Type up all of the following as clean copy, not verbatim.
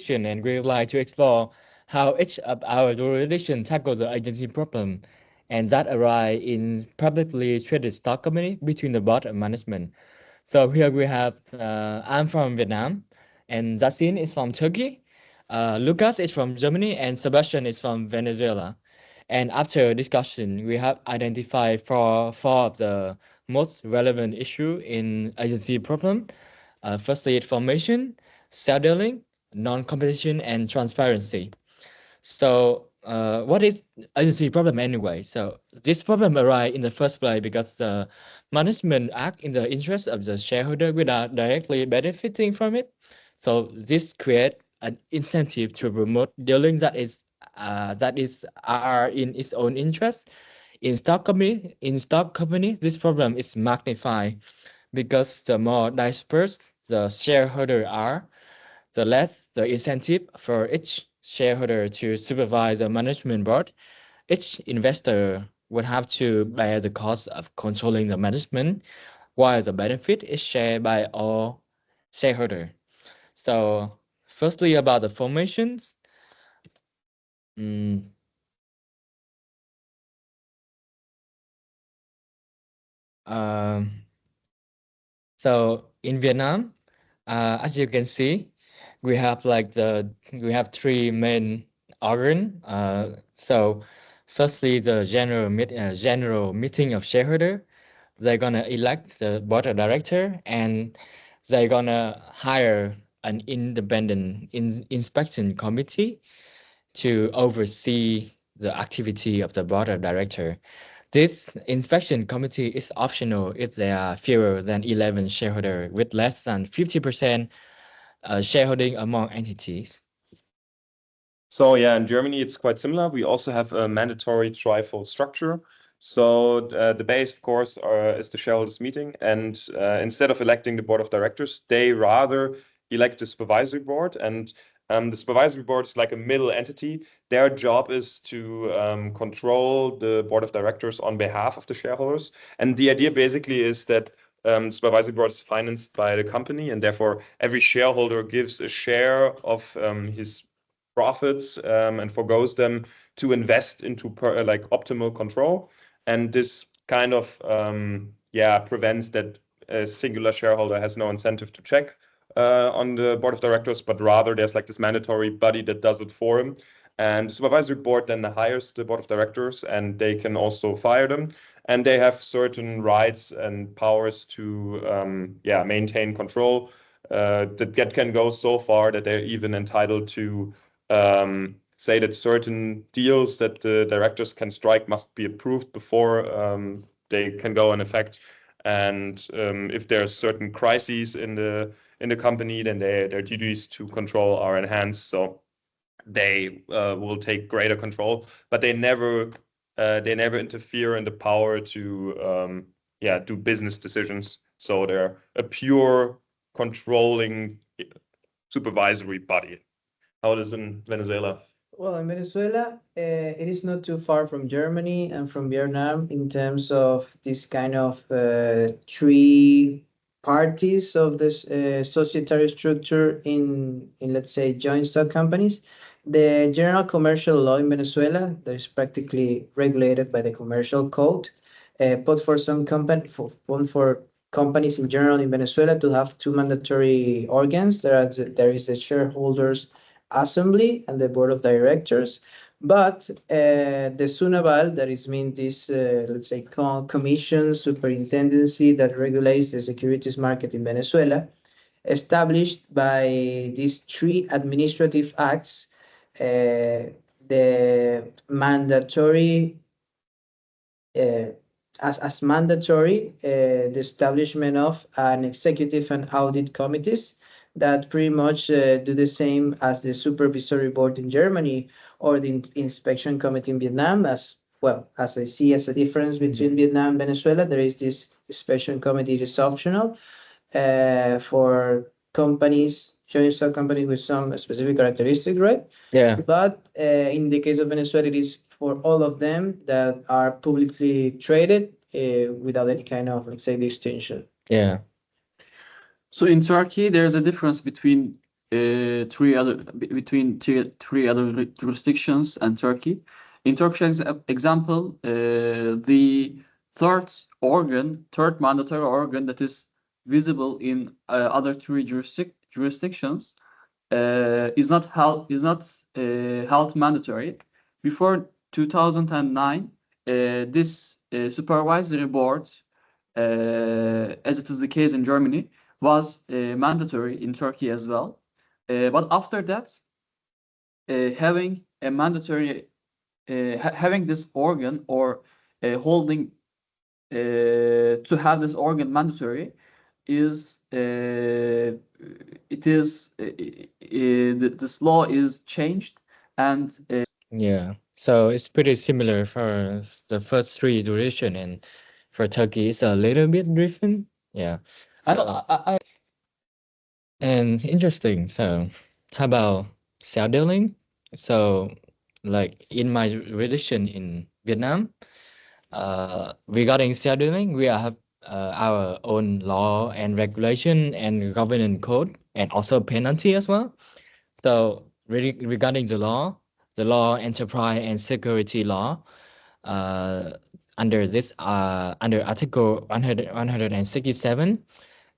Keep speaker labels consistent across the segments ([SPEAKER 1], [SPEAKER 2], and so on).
[SPEAKER 1] section, and we would like to explore how each of our jurisdictions tackle the agency problem, and that arise in publicly traded stock company between the board and management. So here we have, I'm from Vietnam, and Yasin is from Turkey, Lucas is from Germany, and Sebastian is from Venezuela. And after discussion, we have identified four of the most relevant issue in agency problem. Firstly, formation, self-dealing, non-competition, and transparency. So, what is agency problem anyway? So this problem arise in the first place because the management act in the interest of the shareholder without directly benefiting from it. So this create an incentive to promote dealing that is are in its own interest. In stock company, this problem is magnified because the more dispersed the shareholder are, the less the incentive for each shareholder to supervise the management board. Each investor would have to bear the cost of controlling the management, while the benefit is shared by all shareholders. So, firstly, about the formations. mm, um, so in Vietnam, as you can see, we have three main organ. So firstly, the general meeting of shareholder. They're gonna elect the board of director, and they're gonna hire an independent inspection committee to oversee the activity of the board of director. This inspection committee is optional if there are fewer than 11 shareholders with less than 50% shareholding among entities.
[SPEAKER 2] So yeah, in Germany, it's quite similar. We also have a mandatory trifold structure. So the base, of course, is the shareholders meeting. And instead of electing the board of directors, they rather elect the supervisory board. And the supervisory board is like a middle entity. Their job is to control the board of directors on behalf of the shareholders. And the idea basically is that the supervisory board is financed by the company, and therefore every shareholder gives a share of his profits and forgoes them to invest into like optimal control. And this kind of prevents that a singular shareholder has no incentive to check on the board of directors, but rather there's like this mandatory body that does it for him. And the supervisory board then hires the board of directors, and they can also fire them. And they have certain rights and powers to maintain control. That can go so far that they're even entitled to say that certain deals that the directors can strike must be approved before they can go in effect. And if there's certain crises in the company, then their duties to control are enhanced. So they will take greater control, but they never interfere in the power to do business decisions. So they're a pure controlling supervisory body. How it is in Venezuela?
[SPEAKER 3] Well, in Venezuela, it is not too far from Germany and from Vietnam in terms of this kind of three parties of this societary structure in let's say joint stock companies. The general commercial law in Venezuela that is practically regulated by the commercial code, but for some for companies in general in Venezuela to have two mandatory organs. There is the shareholders assembly and the board of directors, but the SUNAVAL, that is mean this let's say commission superintendency that regulates the securities market in Venezuela, established by these three administrative acts, the mandatory as mandatory the establishment of an executive and audit committees that pretty much do the same as the supervisory board in Germany or the inspection committee in Vietnam. As well as I see as a difference between Vietnam and Venezuela, there is this inspection committee that is optional for companies, joint stock companies with some specific characteristics, right?
[SPEAKER 1] Yeah.
[SPEAKER 3] But in the case of Venezuela, it is for all of them that are publicly traded without any kind of, let's say, distinction.
[SPEAKER 1] Yeah.
[SPEAKER 4] So in Turkey, there's a difference between between three other jurisdictions and Turkey. In Turkish example, the third mandatory organ that is visible in other three jurisdictions is not held mandatory. Before 2009, this supervisory board, as it is the case in Germany, was mandatory in Turkey as well. But after that, having a mandatory, having this organ or holding to have this organ mandatory is this law is changed and
[SPEAKER 1] Yeah, so it's pretty similar for the first three duration, and for Turkey it's a little bit different. Yeah. And interesting. So, how about self-dealing? So, like in my religion in Vietnam, regarding self-dealing, we have our own law and regulation and governance code, and also penalty as well. So, regarding the law, enterprise and security law, uh, under Article 167.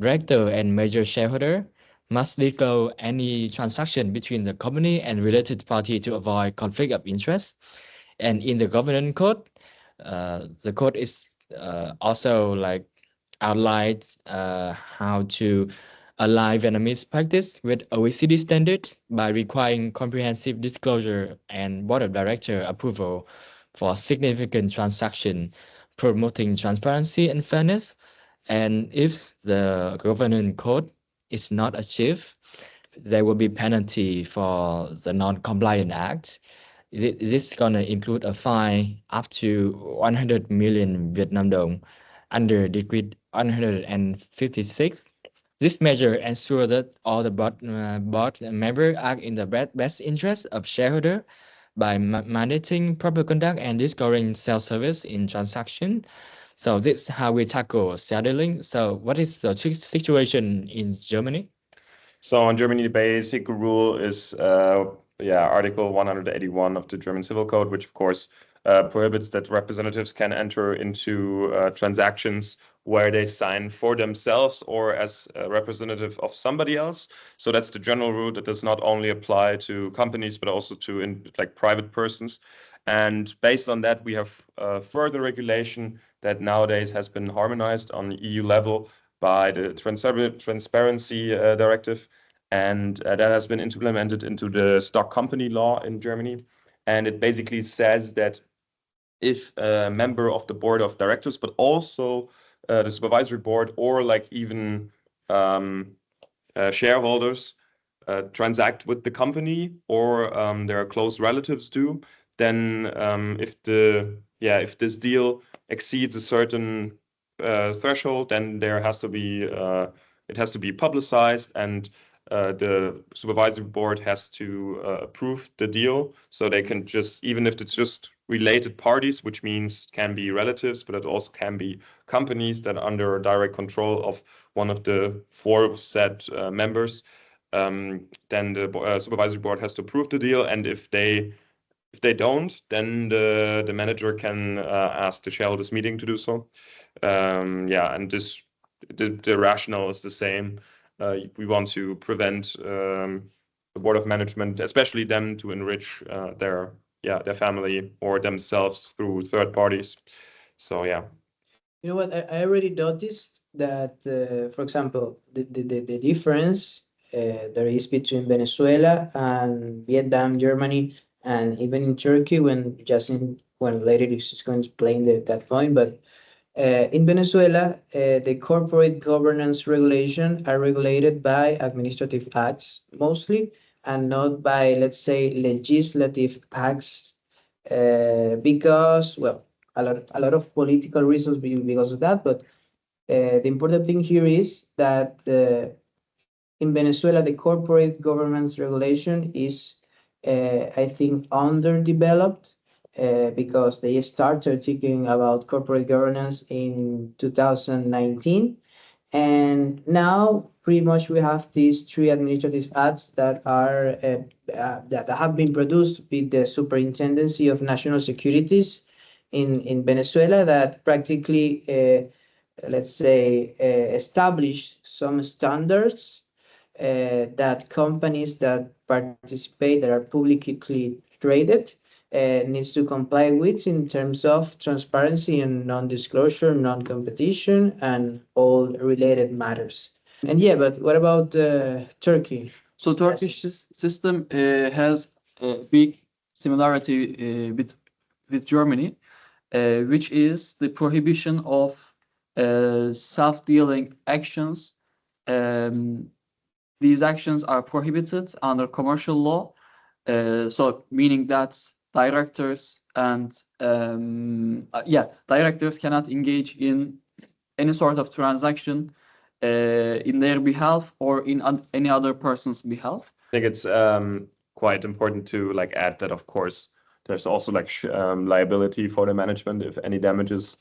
[SPEAKER 1] Director and major shareholder must disclose any transaction between the company and related party to avoid conflict of interest. And in the governance code, the code is also like outlines how to align Vietnamese practice with OECD standards by requiring comprehensive disclosure and board of director approval for significant transaction, promoting transparency and fairness. And if the governance code is not achieved, there will be penalty for the non-compliant act. Is this gonna include a fine up to 100 million Vietnam dong under Decree 156? This measure ensures that all the board members act in the best interest of shareholder by mandating proper conduct and discouraging self-service in transaction. So this is how we tackle self-dealing. So what is the situation in Germany?
[SPEAKER 2] So in Germany, the basic rule is Article 181 of the German Civil Code, which of course prohibits that representatives can enter into transactions where they sign for themselves or as a representative of somebody else. So that's the general rule that does not only apply to companies, but also to private persons. And based on that, we have further regulation that nowadays has been harmonized on EU level by the Transparency Directive. And that has been implemented into the stock company law in Germany. And it basically says that if a member of the board of directors, but also the supervisory board, or even shareholders transact with the company, or their close relatives do, then if this deal exceeds a certain threshold, then it has to be publicized, and the supervisory board has to approve the deal. So they can even if it's just related parties, which means can be relatives, but it also can be companies that are under direct control of one of the four said members, then the supervisory board has to approve the deal. And if they don't, then the manager can ask the shareholders meeting to do so. And the rationale is the same. We want to prevent the board of management, especially them, to enrich their family or themselves through third parties. So yeah.
[SPEAKER 3] You know what? I already noticed that, for example, the difference there is between Venezuela and Vietnam, Germany, and even in Turkey. When later is going to explain that point, but in Venezuela, the corporate governance regulation are regulated by administrative acts mostly, and not by, let's say, legislative acts, because, well, a lot of political reasons because of that. But the important thing here is that in Venezuela, the corporate governance regulation is, I think, underdeveloped. Because they started thinking about corporate governance in 2019, and now pretty much we have these 3 administrative acts that are that have been produced with the Superintendency of National Securities in Venezuela that practically, let's say, establish some standards that companies that participate, that are publicly traded, needs to comply with in terms of transparency and non-disclosure, non-competition, and all related matters. And yeah, but what about Turkey?
[SPEAKER 4] So Turkish system has a big similarity with Germany, which is the prohibition of self-dealing actions. These actions are prohibited under commercial law, so meaning that directors and directors cannot engage in any sort of transaction in their behalf or in any other person's behalf.
[SPEAKER 2] I think it's quite important to like add that, of course, there's also like liability for the management if any damages.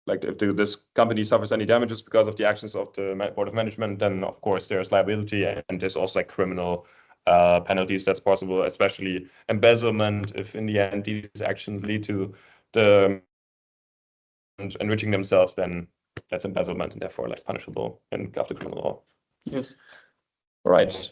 [SPEAKER 2] Like if this company suffers any damages because of the actions of the board of management, then of course there's liability, and there's also like criminal penalties that's possible, especially embezzlement. If in the end these actions lead to the enriching themselves, then that's embezzlement and therefore like punishable in after criminal law.
[SPEAKER 4] Yes.
[SPEAKER 2] Right.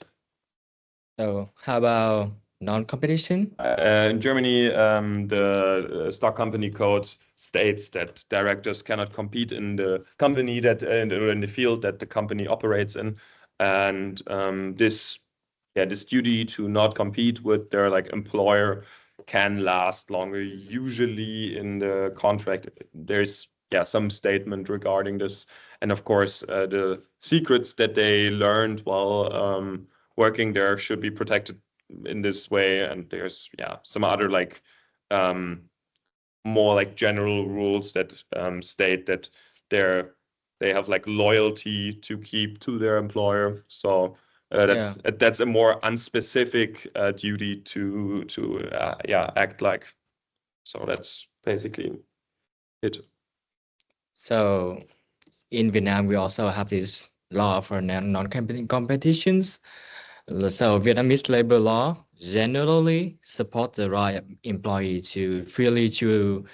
[SPEAKER 1] So how about non-competition?
[SPEAKER 2] In Germany, the stock company code states that directors cannot compete in the company that in the field that the company operates in, and this duty to not compete with their like employer can last longer. Usually in the contract, there's some statement regarding this, and of course the secrets that they learned while working there should be protected in this way. And there's some other like more like general rules that state that they have like loyalty to keep to their employer. So that's a more unspecific duty to act like. So that's basically it.
[SPEAKER 1] So in Vietnam, we also have this law for non-competitions. So Vietnamese labor law generally support the right of employee to freely choose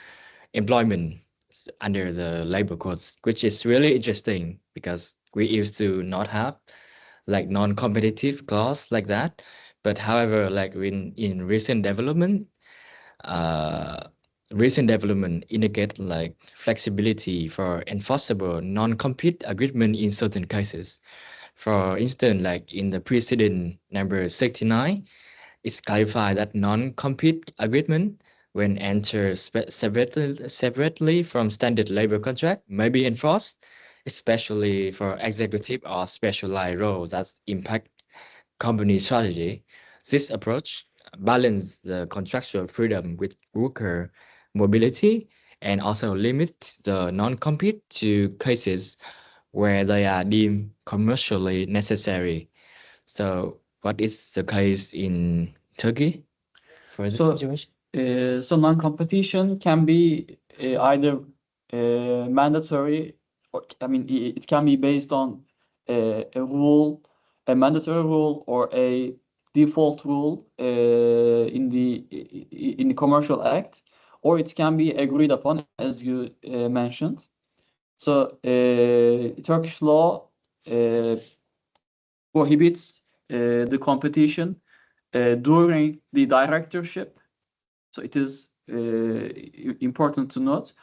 [SPEAKER 1] employment under the labor codes, which is really interesting because we used to not have like non-competitive clause like that. But however, like in recent development indicate like flexibility for enforceable non-compete agreement in certain cases. For instance, like in the precedent number 69, it's clarified that non-compete agreement, when entered separately from standard labor contract, may be enforced, especially for executive or specialized roles that impact company strategy. This approach balances the contractual freedom with worker mobility and also limits the non-compete to cases where they are deemed commercially necessary. So what is the case in Turkey for this situation?
[SPEAKER 4] So non-competition can be either mandatory, or it can be based on a rule, a mandatory rule, or a default rule in the Commercial Act, or it can be agreed upon, as you mentioned. So Turkish law prohibits the competition during the directorship. So it is important to note,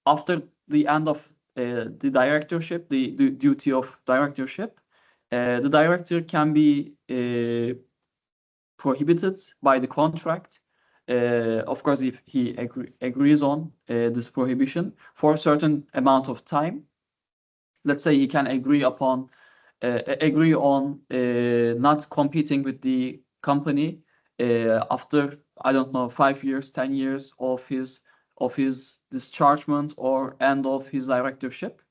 [SPEAKER 4] after the end of the directorship, the duty of directorship, the director can be prohibited by the contract. Of course, if he agrees on this prohibition for a certain amount of time. Let's say he can agree on not competing with the company after, I don't know, 5 years, 10 years of his dischargement or end of his directorship.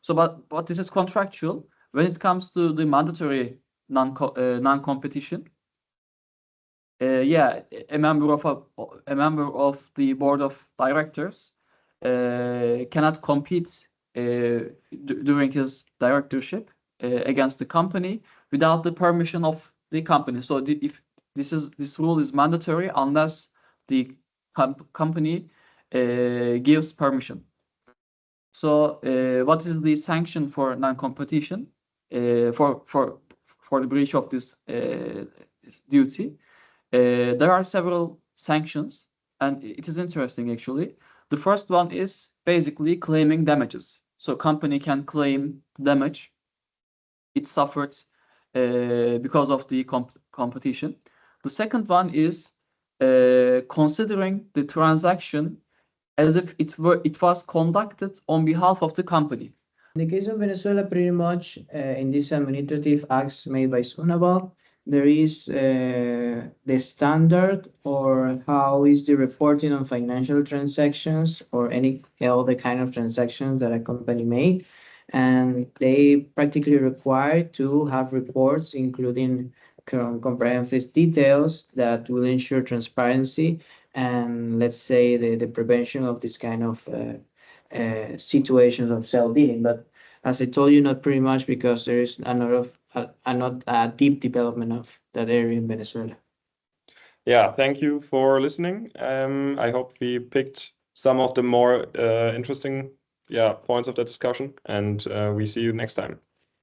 [SPEAKER 4] So, but this is contractual. When it comes to the mandatory non-competition, a member of the board of directors cannot compete during his directorship against the company without the permission of the company. So if this rule is mandatory unless the company gives permission. So what is the sanction for non-competition for the breach of this duty? There are several sanctions, and it is interesting actually. The first one is basically claiming damages. So company can claim damage it suffered because of the competition. The second one is considering the transaction as if it was conducted on behalf of the company.
[SPEAKER 3] In the case of Venezuela, pretty much in these administrative acts made by SUNAVAL, there is the standard or how is the reporting on financial transactions or any other kind of transactions that a company made. And they practically require to have reports including comprehensive details that will ensure transparency and let's say the prevention of this kind of situations of self-dealing. But as I told you, not pretty much because there is not a deep development of that area in Venezuela.
[SPEAKER 2] Yeah, thank you for listening. I hope we picked some of the more interesting points of the discussion, and we see you next time.